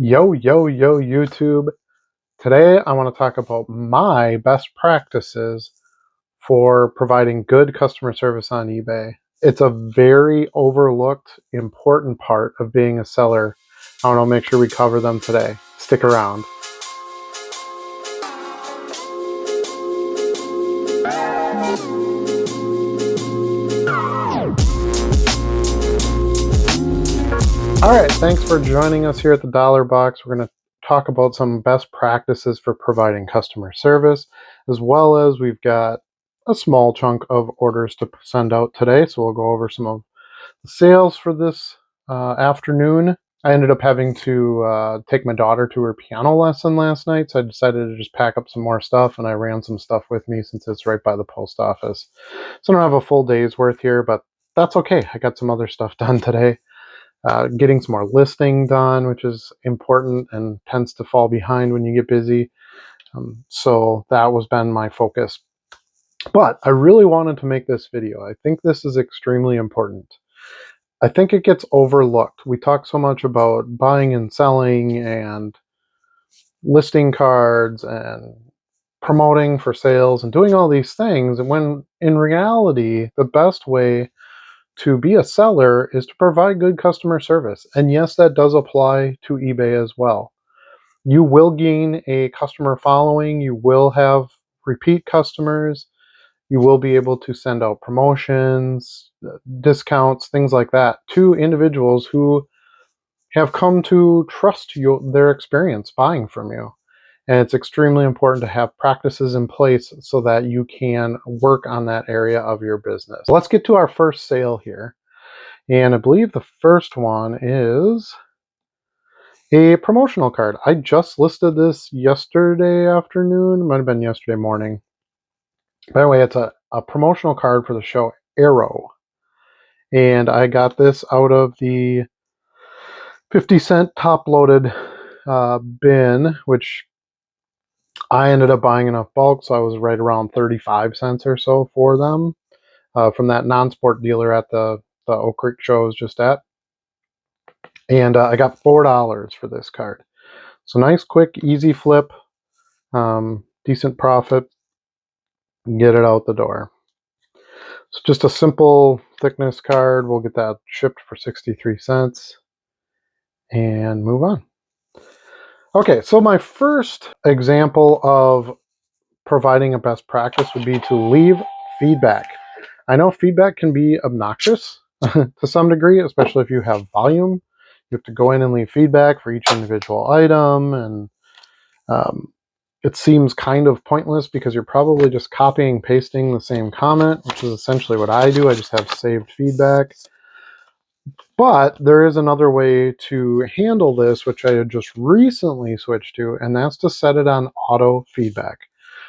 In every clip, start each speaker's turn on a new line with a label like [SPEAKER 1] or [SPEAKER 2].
[SPEAKER 1] Yo, yo, yo, YouTube. Today I want to talk about my best practices for providing good customer service on eBay. It's a very overlooked, important part of being a seller. I want to make sure we cover them today. Stick around. All right, thanks for joining us here at the Dollar Box. We're going to talk about some best practices for providing customer service, as well as we've got a small chunk of orders to send out today. So we'll go over some of the sales for this afternoon. I ended up having to take my daughter to her piano lesson last night, so I decided to just pack up some more stuff, and I ran some stuff with me since it's right by the post office. So I don't have a full day's worth here, but that's okay. I got some other stuff done today. Getting some more listing done, which is important and tends to fall behind when you get busy. So that was been my focus. But I really wanted to make this video. I think this is extremely important. I think it gets overlooked. We talk so much about buying and selling and listing cards and promoting for sales and doing all these things. And when in reality, the best way to be a seller is to provide good customer service. And yes, that does apply to eBay as well. You will gain a customer following. You will have repeat customers. You will be able to send out promotions, discounts, things like that to individuals who have come to trust their experience buying from you. And it's extremely important to have practices in place so that you can work on that area of your business. Let's get to our first sale here. And I believe the first one is a promotional card. I just listed this yesterday afternoon. It might have been yesterday morning. By the way, it's a promotional card for the show Arrow. And I got this out of the 50-cent top-loaded bin, which I ended up buying enough bulk, so I was right around 35 cents or so for them from that non-sport dealer at the Oak Creek show I was just at. And I got $4 for this card. So nice, quick, easy flip, decent profit, get it out the door. So just a simple thickness card. We'll get that shipped for 63 cents and move on. Okay, so my first example of providing a best practice would be to leave feedback. I know feedback can be obnoxious to some degree, especially if you have volume. You have to go in and leave feedback for each individual item, and it seems kind of pointless because you're probably just copying and pasting the same comment, which is essentially what I do. I just have saved feedback. But there is another way to handle this, which I had just recently switched to, and that's to set it on auto feedback.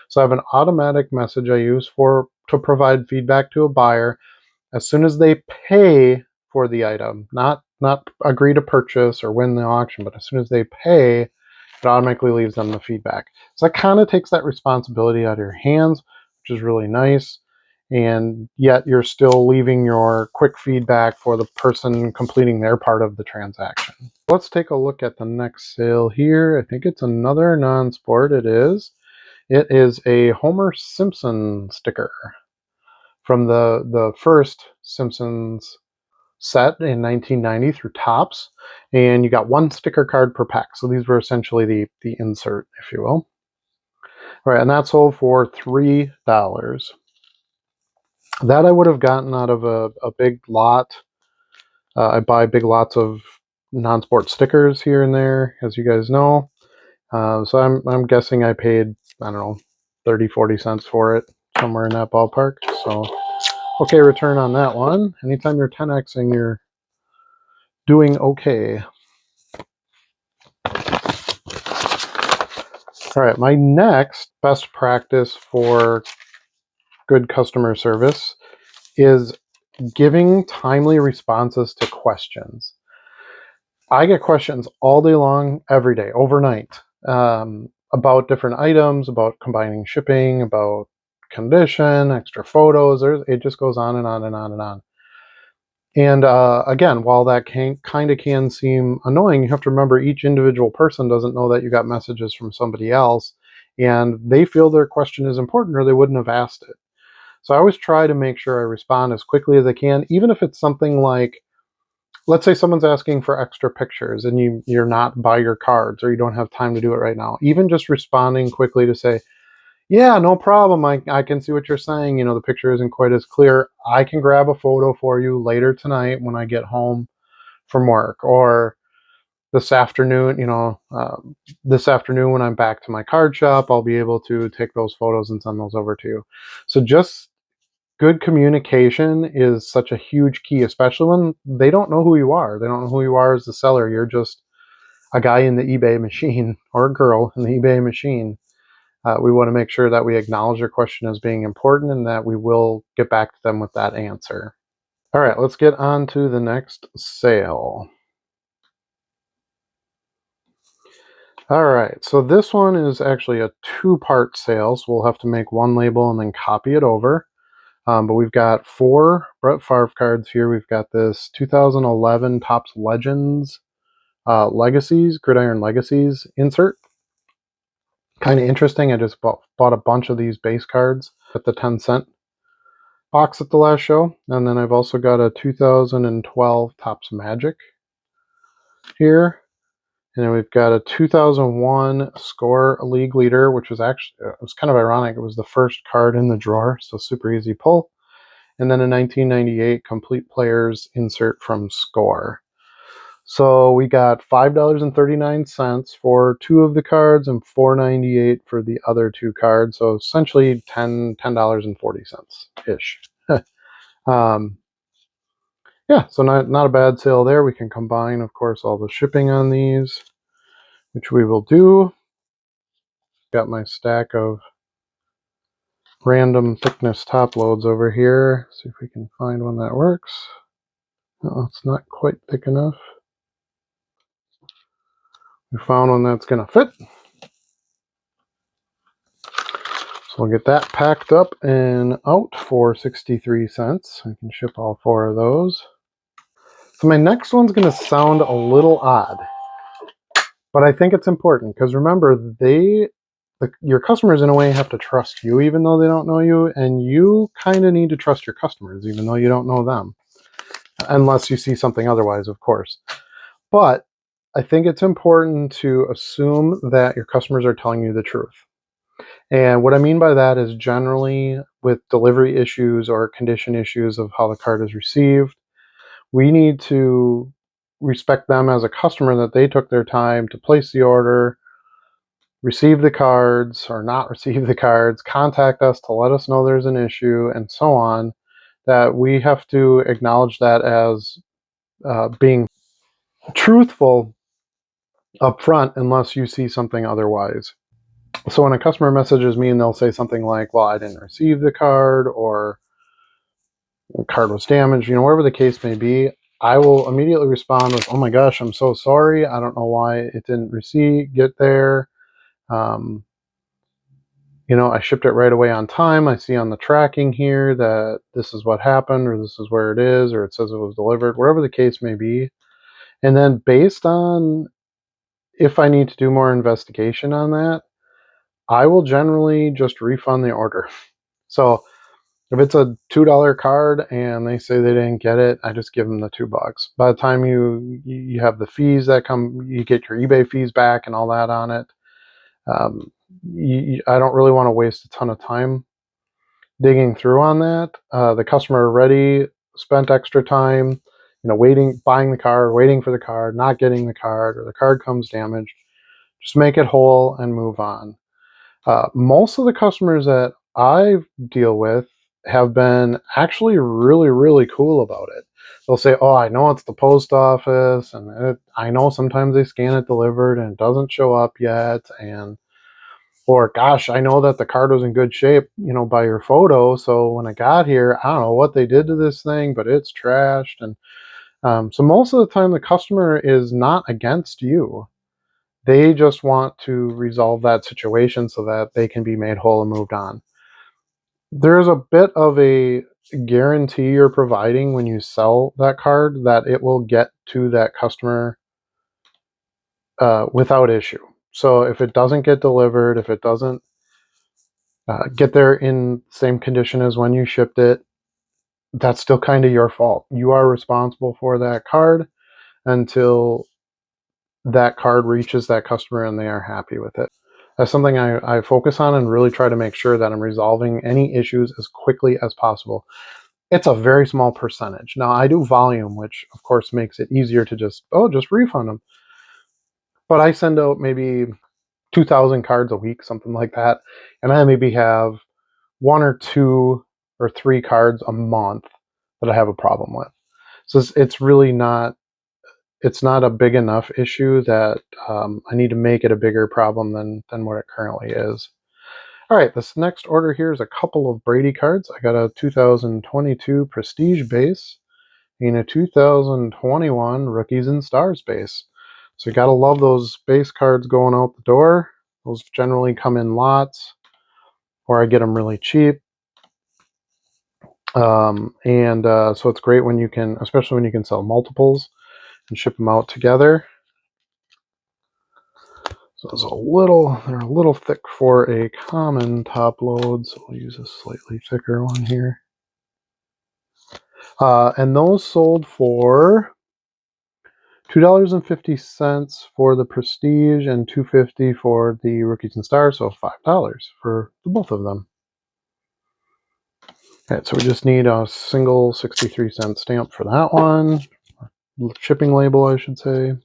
[SPEAKER 1] So I have an automatic message I use to provide feedback to a buyer as soon as they pay for the item, not agree to purchase or win the auction, but as soon as they pay, it automatically leaves them the feedback. So that kind of takes that responsibility out of your hands, which is really nice. And yet you're still leaving your quick feedback for the person completing their part of the transaction. Let's take a look at the next sale here. I think it's another non-sport. It is. It is a Homer Simpson sticker from the first Simpsons set in 1990 through Topps, and you got one sticker card per pack. So these were essentially the insert, if you will. All right, and that sold for $3. That I would have gotten out of a big lot. I buy big lots of non-sport stickers here and there, as you guys know. So I'm guessing I paid, I don't know, 30-40 cents for it, somewhere in that ballpark. So okay return on that one. Anytime you're 10xing, you're doing okay. All right, my next best practice for good customer service is giving timely responses to questions. I get questions all day long, every day, overnight, about different items, about combining shipping, about condition, extra photos. It just goes on and on and on and on. And again, while that kind of can seem annoying, you have to remember each individual person doesn't know that you got messages from somebody else, and they feel their question is important or they wouldn't have asked it. So I always try to make sure I respond as quickly as I can, even if it's something like, let's say someone's asking for extra pictures and you're not by your cards or you don't have time to do it right now. Even just responding quickly to say, yeah, no problem. I can see what you're saying. The picture isn't quite as clear. I can grab a photo for you later tonight when I get home from work, or this afternoon, this afternoon when I'm back to my card shop, I'll be able to take those photos and send those over to you. So just good communication is such a huge key, especially when they don't know who you are. They don't know who you are as the seller. You're just a guy in the eBay machine or a girl in the eBay machine. We want to make sure that we acknowledge their question as being important and that we will get back to them with that answer. All right, let's get on to the next sale. All right, so this one is actually a two-part sale, so we'll have to make one label and then copy it over. But we've got 4 Brett Favre cards here. We've got this 2011 Topps Legends Legacies, Gridiron Legacies insert. Kind of interesting. I just bought a bunch of these base cards at the 10-cent box at the last show. And then I've also got a 2012 Topps Magic here. And then we've got a 2001 Score League Leader, which was actually, it was kind of ironic. It was the first card in the drawer, so super easy pull. And then a 1998 Complete Players insert from Score. So we got $5.39 for 2 of the cards and $4.98 for the other 2 cards. So essentially $10.40 ish. um, yeah, so not a bad sale there. We can combine, of course, all the shipping on these, which we will do. Got my stack of random thickness top loads over here. See if we can find one that works. No, it's not quite thick enough. We found one that's going to fit. So we'll get that packed up and out for 63 cents. I can ship all 4 of those. So my next one's going to sound a little odd, but I think it's important because remember, your customers in a way have to trust you even though they don't know you, and you kind of need to trust your customers even though you don't know them, unless you see something otherwise, of course. But I think it's important to assume that your customers are telling you the truth. And what I mean by that is generally with delivery issues or condition issues of how the card is received, we need to respect them as a customer that they took their time to place the order, receive the cards or not receive the cards, contact us to let us know there's an issue, and so on, that we have to acknowledge that as being truthful up front unless you see something otherwise. So when a customer messages me and they'll say something like, well, I didn't receive the card, or the card was damaged, whatever the case may be, I will immediately respond with, oh my gosh, I'm so sorry. I don't know why it didn't get there. Um, I shipped it right away on time. I see on the tracking here that this is what happened, or this is where it is, or it says it was delivered, whatever the case may be. And then based on if I need to do more investigation on that, I will generally just refund the order. So if it's a $2 card and they say they didn't get it, I just give them the $2. By the time you have the fees that come, you get your eBay fees back and all that on it. I don't really want to waste a ton of time digging through on that. The customer already spent extra time, buying the card, waiting for the card, not getting the card, or the card comes damaged. Just make it whole and move on. Most of the customers that I deal with have been actually really, really cool about it. They'll say, oh, I know it's the post office, and I know sometimes they scan it delivered and it doesn't show up yet, or gosh, I know that the card was in good shape, by your photo, so when I got here, I don't know what they did to this thing, but it's trashed. And so most of the time the customer is not against you. They just want to resolve that situation so that they can be made whole and moved on. There's a bit of a guarantee you're providing when you sell that card that it will get to that customer without issue. So if it doesn't get delivered, if it doesn't get there in same condition as when you shipped it, that's still kind of your fault. You are responsible for that card until that card reaches that customer and they are happy with it. That's something I focus on and really try to make sure that I'm resolving any issues as quickly as possible. It's a very small percentage. Now, I do volume, which of course makes it easier to just refund them. But I send out maybe 2,000 cards a week, something like that. And I maybe have one or two or three cards a month that I have a problem with. So it's really not, it's not a big enough issue that I need to make it a bigger problem than what it currently is. All right, this next order here is a couple of Brady cards. I got a 2022 Prestige base and a 2021 Rookies and Stars base. So you gotta love those base cards going out the door. Those generally come in lots, or I get them really cheap. So it's great when you can, especially when you can sell multiples and ship them out together. So they're a little thick for a common top load, so we'll use a slightly thicker one here. And those sold for $2.50 for the Prestige and $2.50 for the Rookies and Stars, so $5 for both of them. Okay, so we just need a single 63-cent stamp for that one. Shipping label, I should say.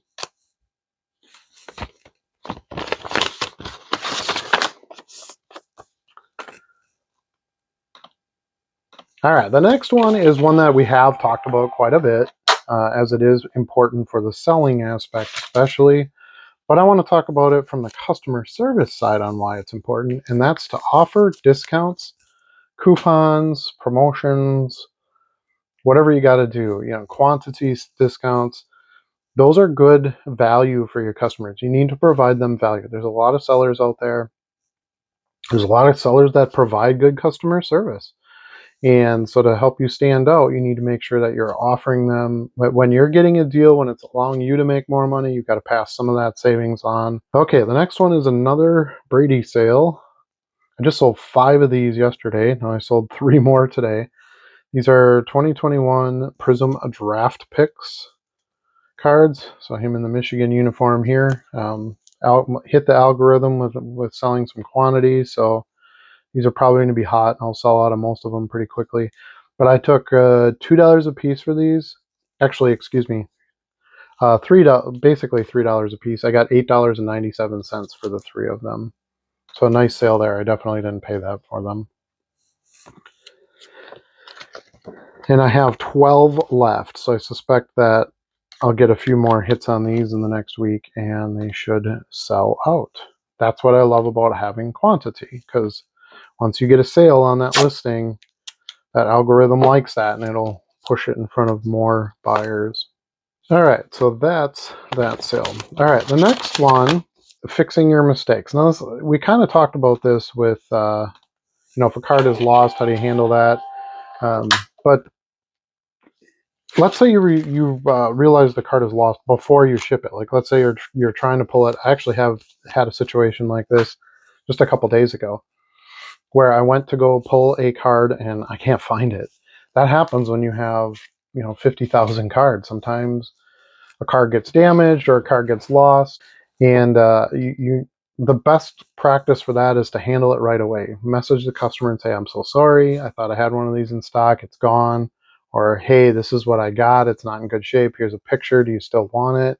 [SPEAKER 1] All right, the next one is one that we have talked about quite a bit, as it is important for the selling aspect especially. But I want to talk about it from the customer service side on why it's important, and that's to offer discounts, coupons, promotions, whatever you got to do, quantities, discounts. Those are good value for your customers. You need to provide them value. There's a lot of sellers out there. There's a lot of sellers that provide good customer service. And so to help you stand out, you need to make sure that you're offering them, when you're getting a deal, when it's allowing you to make more money, you've got to pass some of that savings on. Okay, the next one is another Brady sale. I just sold 5 of these yesterday. Now I sold 3 more today. These are 2021 Prism Draft Picks cards. So him in the Michigan uniform here. Hit the algorithm with selling some quantities. So these are probably going to be hot. I'll sell out of most of them pretty quickly. But I took $2 a piece for these. Actually, excuse me, basically $3 a piece. I got $8.97 for the 3 of them. So a nice sale there. I definitely didn't pay that for them. And I have 12 left, so I suspect that I'll get a few more hits on these in the next week, and they should sell out. That's what I love about having quantity, because once you get a sale on that listing, that algorithm likes that, and it'll push it in front of more buyers. All right, so that's that sale. All right, the next one, fixing your mistakes. Now, we kind of talked about this with, if a card is lost, how do you handle that? But let's say you realize the card is lost before you ship it. Like, let's say you're trying to pull it. I actually have had a situation like this just a couple days ago, where I went to go pull a card and I can't find it. That happens when you have 50,000 cards. Sometimes a card gets damaged or a card gets lost, and the best practice for that is to handle it right away. Message the customer and say, "I'm so sorry. I thought I had one of these in stock. It's gone." Or, "Hey, this is what I got. It's not in good shape. Here's a picture. Do you still want it?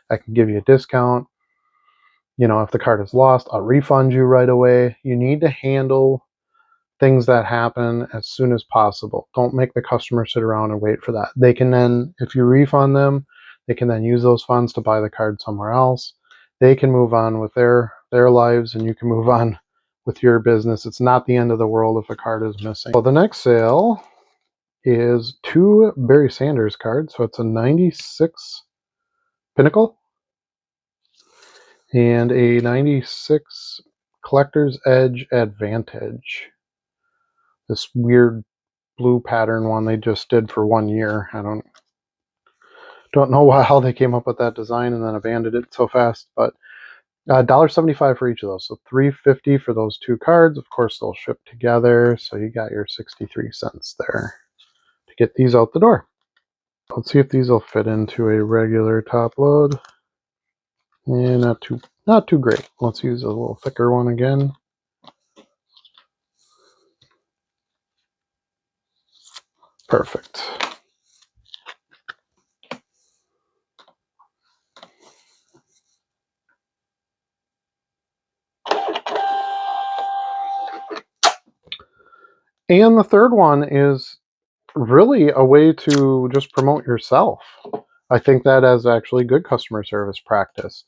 [SPEAKER 1] I can give you a discount. If the card is lost, I'll refund you right away." You need to handle things that happen as soon as possible. Don't make the customer sit around and wait for that. They can then, if you refund them, they can then use those funds to buy the card somewhere else. They can move on with their lives, and you can move on with your business. It's not the end of the world if a card is missing. So the next sale is 2 Barry Sanders cards. So it's a 96 Pinnacle and a 96 Collector's Edge Advantage. This weird blue pattern one they just did for 1 year. I don't know how they came up with that design and then abandoned it so fast, but $1.75 for each of those. So $3.50 for those 2 cards. Of course, they'll ship together. So you got your 63 cents there to get these out the door. Let's see if these will fit into a regular top load. Yeah, not too great. Let's use a little thicker one again. Perfect. And the third one is really a way to just promote yourself. I think that is actually good customer service practice.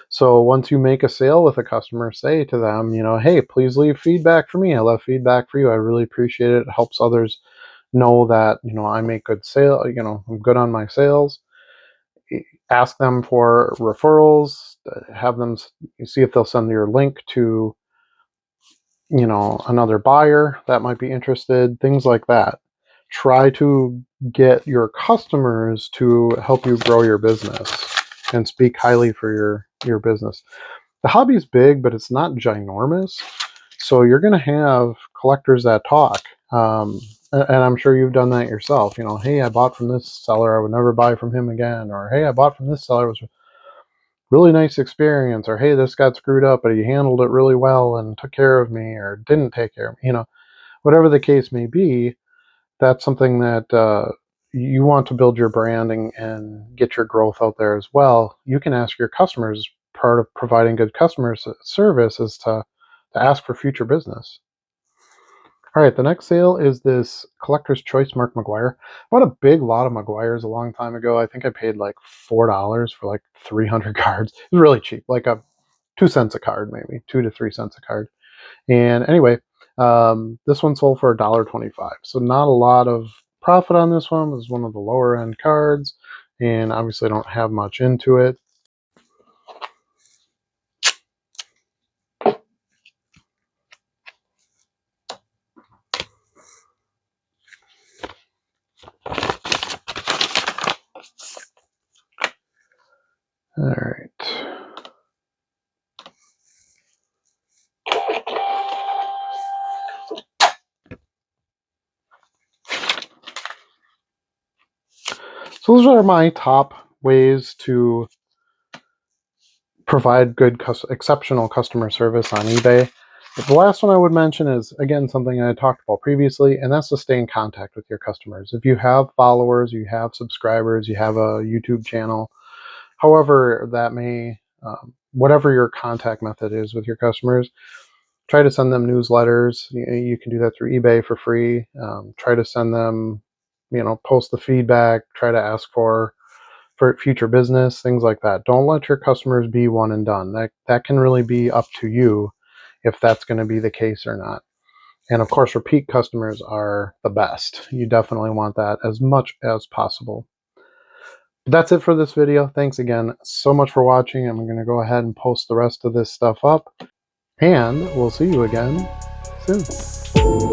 [SPEAKER 1] So once you make a sale with a customer, say to them, hey, please leave feedback for me. I love feedback for you. I really appreciate it. It helps others know that, I make good sale, I'm good on my sales. Ask them for referrals, have them see if they'll send your link to, another buyer that might be interested, things like that. Try to get your customers to help you grow your business and speak highly for your business. The hobby's big, but it's not ginormous. So you're going to have collectors that talk. And I'm sure you've done that yourself. Hey, I bought from this seller. I would never buy from him again. Or, hey, I bought from this seller. It was a really nice experience. Or, hey, this got screwed up, but he handled it really well and took care of me or didn't take care of me. Whatever the case may be, that's something that you want to build your branding and get your growth out there as well. You can ask your customers, part of providing good customer service is to ask for future business. All right, the next sale is this Collector's Choice Mark McGuire. I bought a big lot of McGuires a long time ago. I think I paid like $4 for like 300 cards. It was really cheap, like 2 cents a card, maybe 2 to 3 cents a card. And anyway, this one sold for $1.25. So not a lot of profit on this one. It was one of the lower end cards, and obviously don't have much into it. All right. So those are my top ways to provide good, exceptional customer service on eBay. But the last one I would mention is, again, something I talked about previously, and that's to stay in contact with your customers. If you have followers, you have subscribers, you have a YouTube channel, however that may, whatever your contact method is with your customers, try to send them newsletters. You can do that through eBay for free. Try to send them, post the feedback, try to ask for future business, things like that. Don't let your customers be one and done. That can really be up to you if that's going to be the case or not. And of course, repeat customers are the best. You definitely want that as much as possible. But that's it for this video. Thanks again so much for watching. I'm going to go ahead and post the rest of this stuff up, and we'll see you again soon.